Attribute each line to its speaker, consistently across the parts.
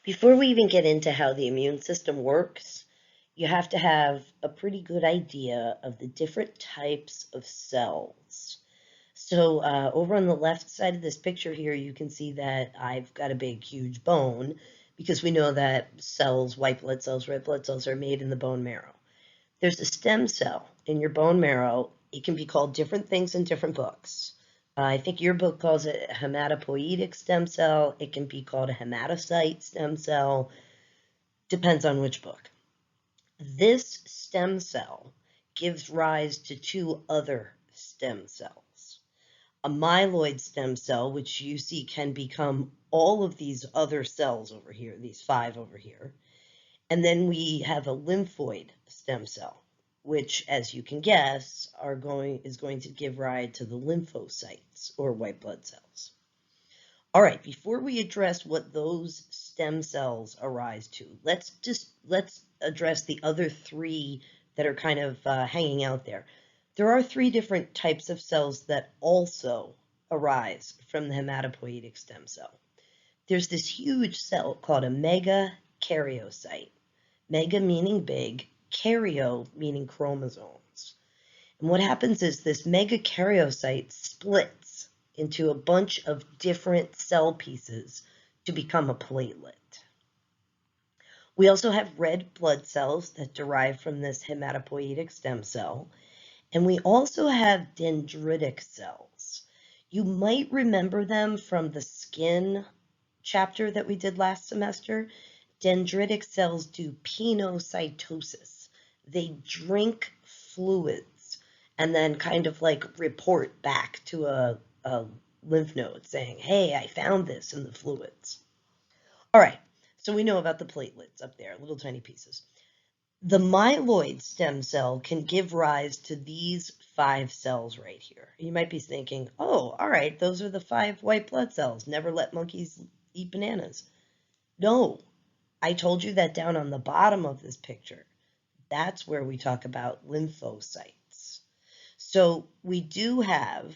Speaker 1: Before we even get into how the immune system works, you have to have a pretty good idea of the different types of cells. So over on the left side of this picture here, you can see that I've got a big, huge bone because we know that cells, white blood cells, red blood cells, are made in the bone marrow. There's a stem cell in your bone marrow. It can be called different things in different books. I think your book calls it a hematopoietic stem cell. It can be called a hematocyte stem cell. Depends on which book. This stem cell gives rise to two other stem cells. A myeloid stem cell, which you see can become all of these other cells over here, these five over here. And then we have a lymphoid stem cell, which, as you can guess, is going to give rise to the lymphocytes or white blood cells. All right, before we address what those stem cells arise to, let's address the other three that are kind of hanging out there. There are three different types of cells that also arise from the hematopoietic stem cell. There's this huge cell called a megakaryocyte. Mega meaning big, karyo meaning chromosomes. And what happens is this megakaryocyte splits into a bunch of different cell pieces to become a platelet. We also have red blood cells that derive from this hematopoietic stem cell, and we also have dendritic cells. You might remember them from the skin chapter that we did last semester. Dendritic cells do penocytosis. They drink fluids and then kind of like report back to a lymph node saying, hey, I found this in the fluids. All right, so we know about the platelets up there, little tiny pieces. The myeloid stem cell can give rise to these five cells right here. You might be thinking, oh, all right, those are the five white blood cells. Never let monkeys eat bananas. No, I told you that down on the bottom of this picture. That's where we talk about lymphocytes. So we do have,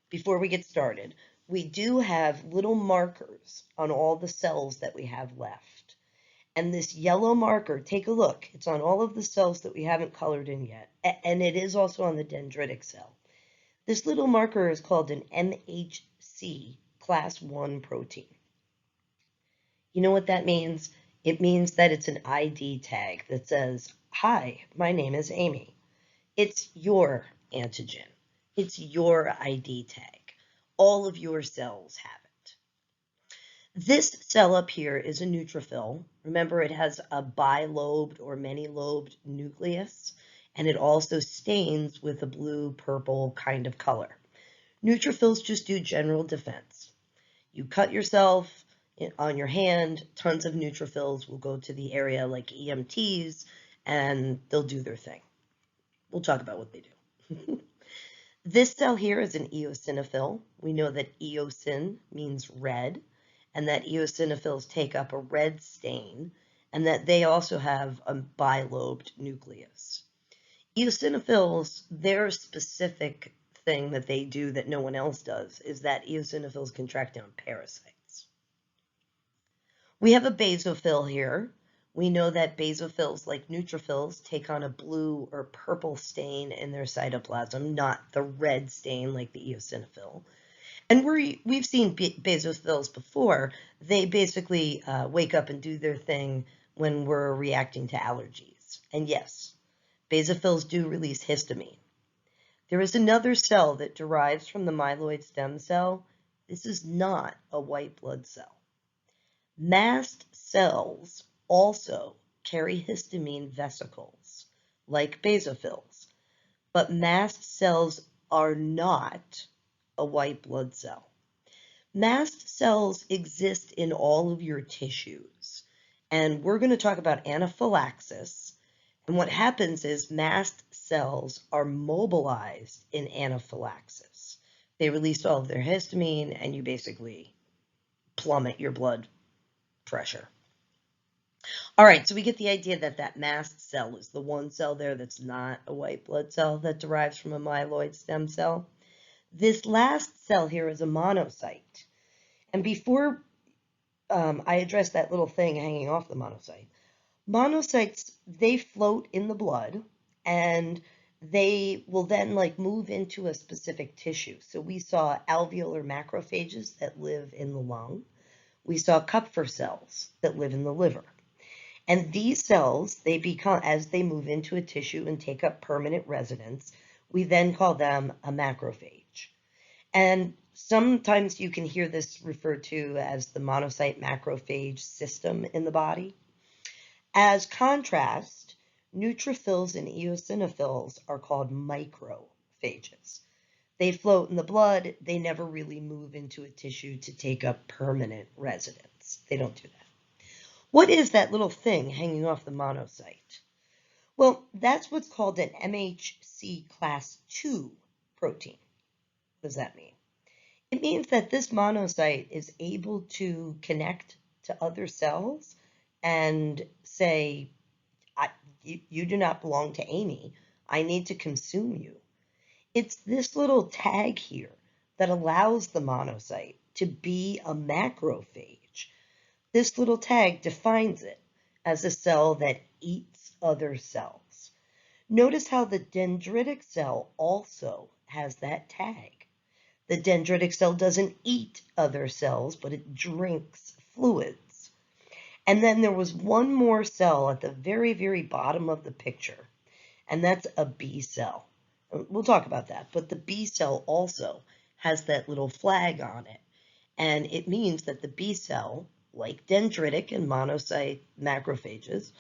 Speaker 1: before we get started, we do have little markers on all the cells that we have left. And this yellow marker, take a look, it's on all of the cells that we haven't colored in yet, and it is also on the dendritic cell. This little marker is called an MHC class 1 protein. You know what that means? It means that it's an ID tag that says, hi, my name is Amy. It's your antigen. It's your ID tag. All of your cells have it. This cell up here is a neutrophil. Remember, it has a bilobed or many-lobed nucleus, and it also stains with a blue-purple kind of color. Neutrophils just do general defense. You cut yourself on your hand, tons of neutrophils will go to the area like EMTs, and they'll do their thing. We'll talk about what they do. This cell here is an eosinophil. We know that eosin means red, and that eosinophils take up a red stain, and that they also have a bilobed nucleus. Eosinophils, their specific thing that they do that no one else does is that eosinophils can track down parasites. We have a basophil here. We know that basophils, like neutrophils, take on a blue or purple stain in their cytoplasm, not the red stain like the eosinophil. And we've seen basophils before. They basically wake up and do their thing when we're reacting to allergies. And yes, basophils do release histamine. There is another cell that derives from the myeloid stem cell. This is not a white blood cell. Mast cells also carry histamine vesicles, like basophils, but mast cells are not a white blood cell. Mast cells exist in all of your tissues, and we're going to talk about anaphylaxis. And what happens is mast cells are mobilized in anaphylaxis. They release all of their histamine, and you basically plummet your blood pressure. All right, so we get the idea that that mast cell is the one cell there that's not a white blood cell that derives from a myeloid stem cell. This last cell here is a monocyte. And before I addressed that little thing hanging off the monocyte. Monocytes, they float in the blood and they will then like move into a specific tissue. So we saw alveolar macrophages that live in the lung. We saw Kupffer cells that live in the liver. And these cells, they become, as they move into a tissue and take up permanent residence, we then call them a macrophage. And sometimes you can hear this referred to as the monocyte macrophage system in the body. As contrast, neutrophils and eosinophils are called microphages. They float in the blood. They never really move into a tissue to take up permanent residence. They don't do that. What is that little thing hanging off the monocyte? Well, that's what's called an MHC class II protein. What does that mean? It means that this monocyte is able to connect to other cells and say, you do not belong to Amy. I need to consume you. It's this little tag here that allows the monocyte to be a macrophage. This little tag defines it as a cell that eats other cells. Notice how the dendritic cell also has that tag. The dendritic cell doesn't eat other cells, but it drinks fluids. And then there was one more cell at the very, very bottom of the picture, and that's a B cell. We'll talk about that, but the B cell also has that little flag on it, and it means that the B cell, like dendritic and monocyte macrophages,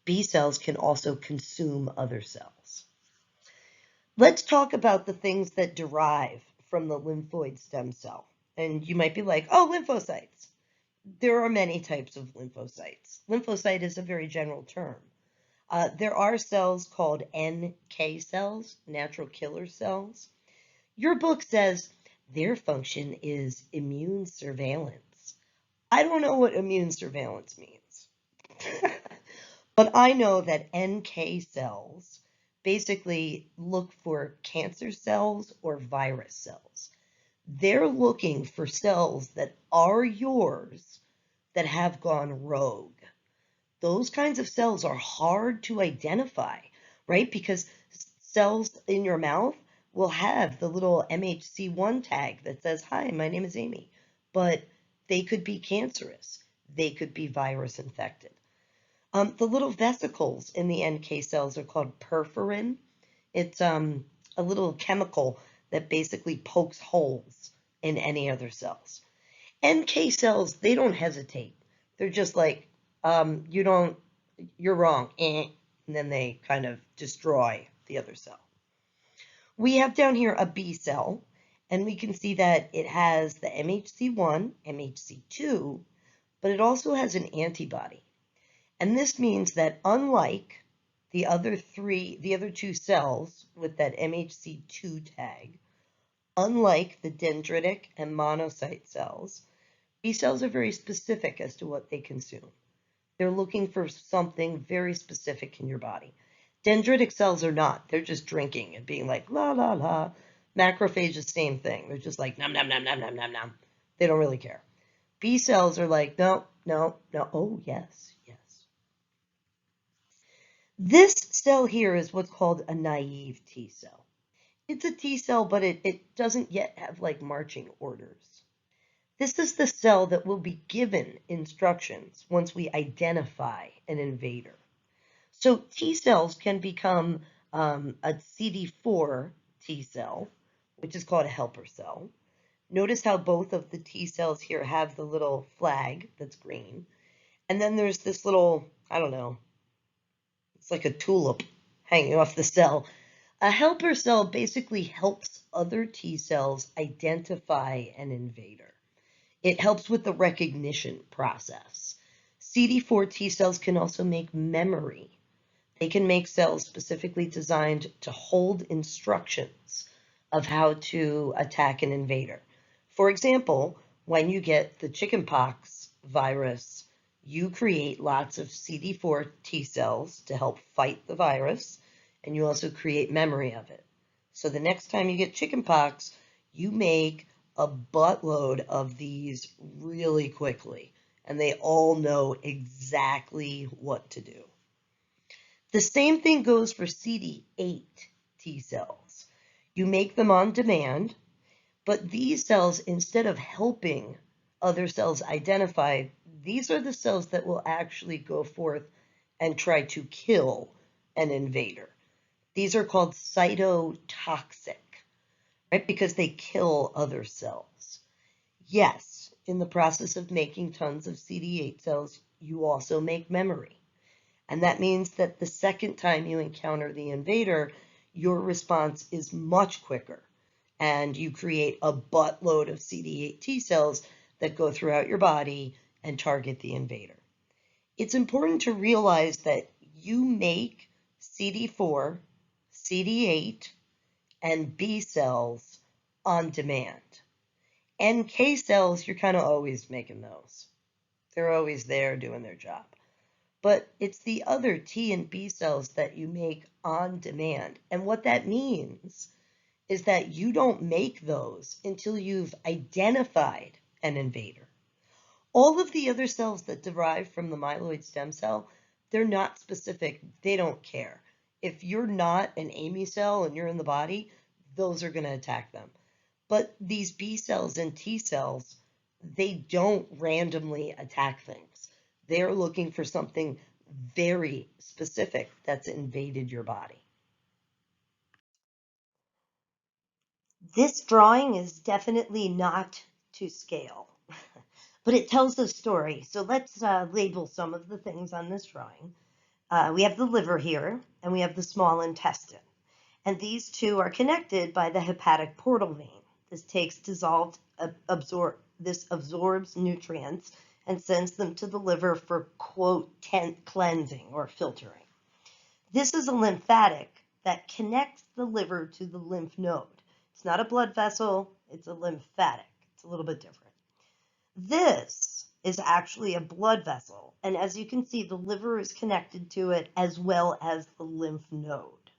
Speaker 1: B cells can also consume other cells. Let's talk about the things that derive from the lymphoid stem cell. And you might be like, oh, lymphocytes. There are many types of lymphocytes. Lymphocyte is a very general term. There are cells called NK cells, natural killer cells. Your book says their function is immune surveillance. I don't know what immune surveillance means. But I know that NK cells basically look for cancer cells or virus cells. They're looking for cells that are yours that have gone rogue. Those kinds of cells are hard to identify, right? Because cells in your mouth will have the little MHC1 tag that says, hi, my name is Amy. But they could be cancerous. They could be virus infected. The little vesicles in the NK cells are called perforin. It's a little chemical that basically pokes holes in any other cells. NK cells, they don't hesitate. They're just like, you're wrong, and then they kind of destroy the other cell. We have down here a B cell, and we can see that it has the MHC1, MHC2, but it also has an antibody. And this means that unlike the other two cells with that MHC2 tag, unlike the dendritic and monocyte cells, B cells are very specific as to what they consume. They're looking for something very specific in your body. Dendritic cells are not. They're just drinking and being like, la, la, la. Macrophage is the same thing. They're just like, nom, nom, nom, nom, nom, nom, nom. They don't really care. B cells are like, no, no, no. Oh, yes, yes. This cell here is what's called a naive T cell. It's a T cell, but it doesn't yet have like marching orders. This is the cell that will be given instructions once we identify an invader. So T cells can become a CD4 T cell, which is called a helper cell. Notice how both of the T cells here have the little flag that's green. And then there's this little, I don't know, it's like a tulip hanging off the cell. A helper cell basically helps other T cells identify an invader. It helps with the recognition process. CD4 T cells can also make memory. They can make cells specifically designed to hold instructions of how to attack an invader. For example, when you get the chickenpox virus, you create lots of CD4 T cells to help fight the virus, and you also create memory of it. So the next time you get chickenpox, you make a buttload of these really quickly, and they all know exactly what to do. The same thing goes for CD8 T cells. You make them on demand, but these cells, instead of helping other cells identify, these are the cells that will actually go forth and try to kill an invader. These are called cytotoxic, right? Because they kill other cells. Yes, in the process of making tons of CD8 cells, you also make memory. And that means that the second time you encounter the invader, your response is much quicker. And you create a buttload of CD8 T cells that go throughout your body and target the invader. It's important to realize that you make CD4, CD8, and B cells on demand. NK cells, you're kind of always making those. They're always there doing their job. But it's the other T and B cells that you make on demand. And what that means is that you don't make those until you've identified an invader. All of the other cells that derive from the myeloid stem cell, they're not specific. They don't care. If you're not an AIME cell and you're in the body, those are going to attack them. But these B cells and T cells, they don't randomly attack things. They're looking for something very specific that's invaded your body. This drawing is definitely not to scale, but it tells the story. So let's label some of the things on this drawing. We have the liver here, and we have the small intestine. And these two are connected by the hepatic portal vein. This takes dissolved, this absorbs nutrients and sends them to the liver for, quote, cleansing or filtering. This is a lymphatic that connects the liver to the lymph node. It's not a blood vessel, it's a lymphatic. It's a little bit different. This is actually a blood vessel, and as you can see, the liver is connected to it as well as the lymph node.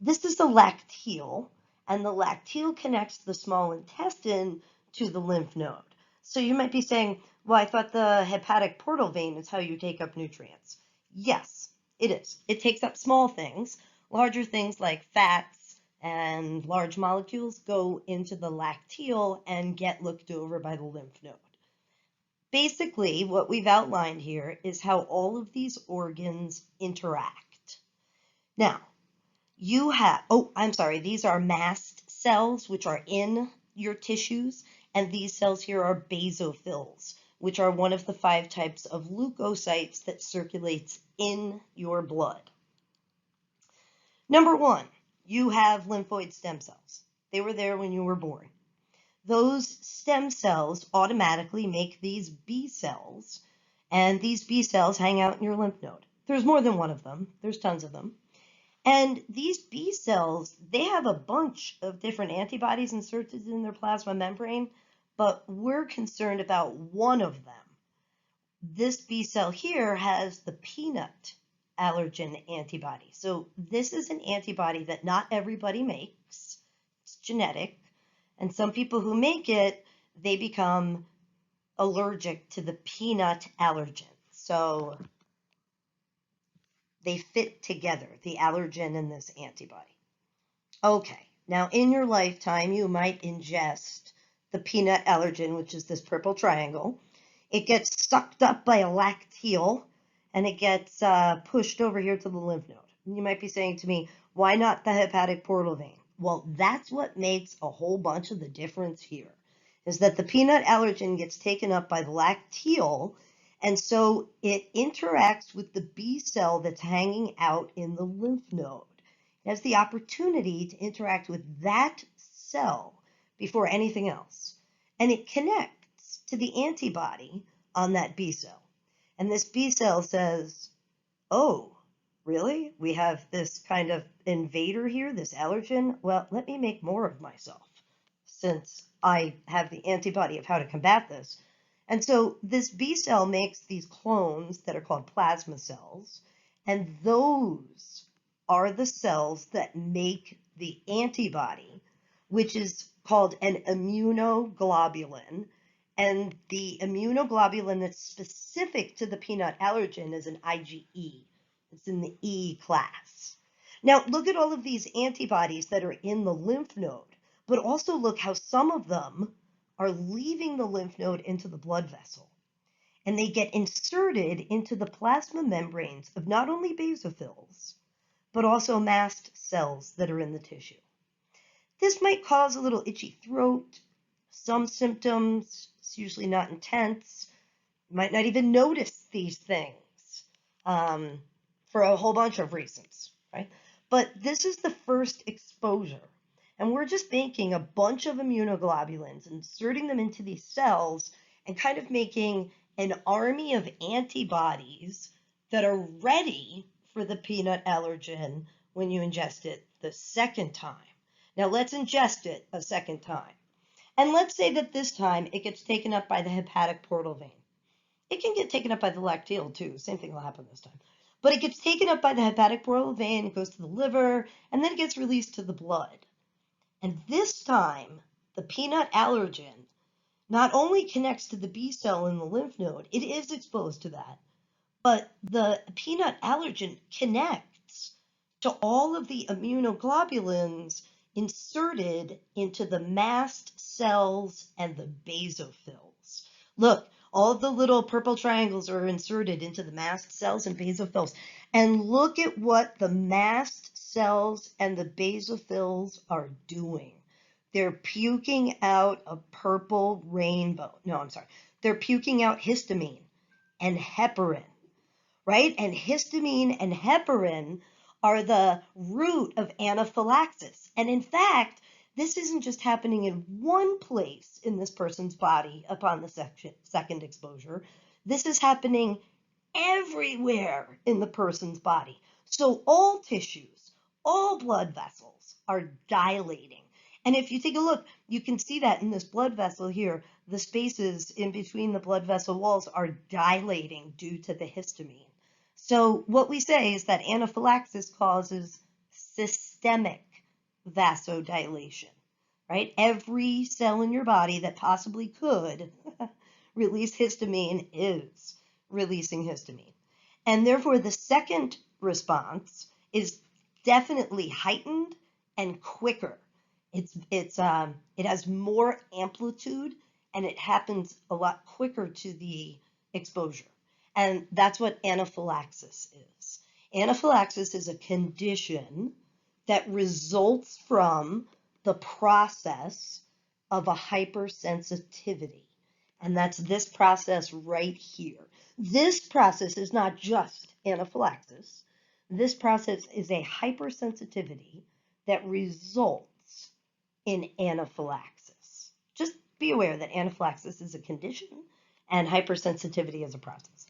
Speaker 1: This is the lacteal, and the lacteal connects the small intestine to the lymph node. So you might be saying, well, I thought the hepatic portal vein is how you take up nutrients. Yes, it is. It takes up small things. Larger things like fats and large molecules go into the lacteal and get looked over by the lymph node. Basically, what we've outlined here is how all of these organs interact. Now, you have, these are mast cells, which are in your tissues, and these cells here are basophils, which are one of the 5 types of leukocytes that circulates in your blood. Number 1, you have lymphoid stem cells. They were there when you were born. Those stem cells automatically make these B cells, and these B cells hang out in your lymph node. There's more than one of them. There's tons of them. And these B cells, they have a bunch of different antibodies inserted in their plasma membrane, but we're concerned about one of them. This B cell here has the peanut allergen antibody. So this is an antibody that not everybody makes. It's genetic. And some people who make it, they become allergic to the peanut allergen. So they fit together, the allergen and this antibody. Okay, now in your lifetime, you might ingest the peanut allergen, which is this purple triangle. It gets sucked up by a lacteal, and it gets pushed over here to the lymph node. And you might be saying to me, why not the hepatic portal vein? Well, that's what makes a whole bunch of the difference here, is that the peanut allergen gets taken up by the lacteal, and so it interacts with the B cell that's hanging out in the lymph node. It has the opportunity to interact with that cell before anything else. And it connects to the antibody on that B cell. And this B cell says, oh, really? We have this kind of invader here, this allergen? Well, let me make more of myself, since I have the antibody of how to combat this. And so this B cell makes these clones that are called plasma cells, and those are the cells that make the antibody, which is called an immunoglobulin, And the immunoglobulin that's specific to the peanut allergen is an IgE. It's in the E class. Now, look at all of these antibodies that are in the lymph node, but also look how some of them are leaving the lymph node into the blood vessel. And they get inserted into the plasma membranes of not only basophils, but also mast cells that are in the tissue. This might cause a little itchy throat, some symptoms. It's usually not intense. You might not even notice these things for a whole bunch of reasons, right? But this is the first exposure. And we're just making a bunch of immunoglobulins, inserting them into these cells, and kind of making an army of antibodies that are ready for the peanut allergen when you ingest it the second time. Now let's ingest it a second time. And let's say that this time it gets taken up by the hepatic portal vein. It can get taken up by the lacteal too. Same thing will happen this time. But it gets taken up by the hepatic portal vein, it goes to the liver, and then it gets released to the blood. And this time, the peanut allergen not only connects to the B cell in the lymph node, it is exposed to that, but the peanut allergen connects to all of the immunoglobulins inserted into the mast cells and the basophils. Look, all of the little purple triangles are inserted into the mast cells and basophils. And look at what the mast cells and the basophils are doing. They're puking out a purple rainbow. No, I'm sorry. They're puking out histamine and heparin, right? And histamine and heparin are the root of anaphylaxis. And in fact, this isn't just happening in one place in this person's body upon the second exposure. This is happening everywhere in the person's body. So all tissues, all blood vessels are dilating. And if you take a look, you can see that in this blood vessel here, the spaces in between the blood vessel walls are dilating due to the histamine. So what we say is that anaphylaxis causes systemic vasodilation, right? Every cell in your body that possibly could release histamine is releasing histamine. And therefore, the second response is definitely heightened and quicker. It has more amplitude and it happens a lot quicker to the exposure. And that's what anaphylaxis is. Anaphylaxis is a condition that results from the process of a hypersensitivity. And that's this process right here. This process is not just anaphylaxis. This process is a hypersensitivity that results in anaphylaxis. Just be aware that anaphylaxis is a condition and hypersensitivity is a process.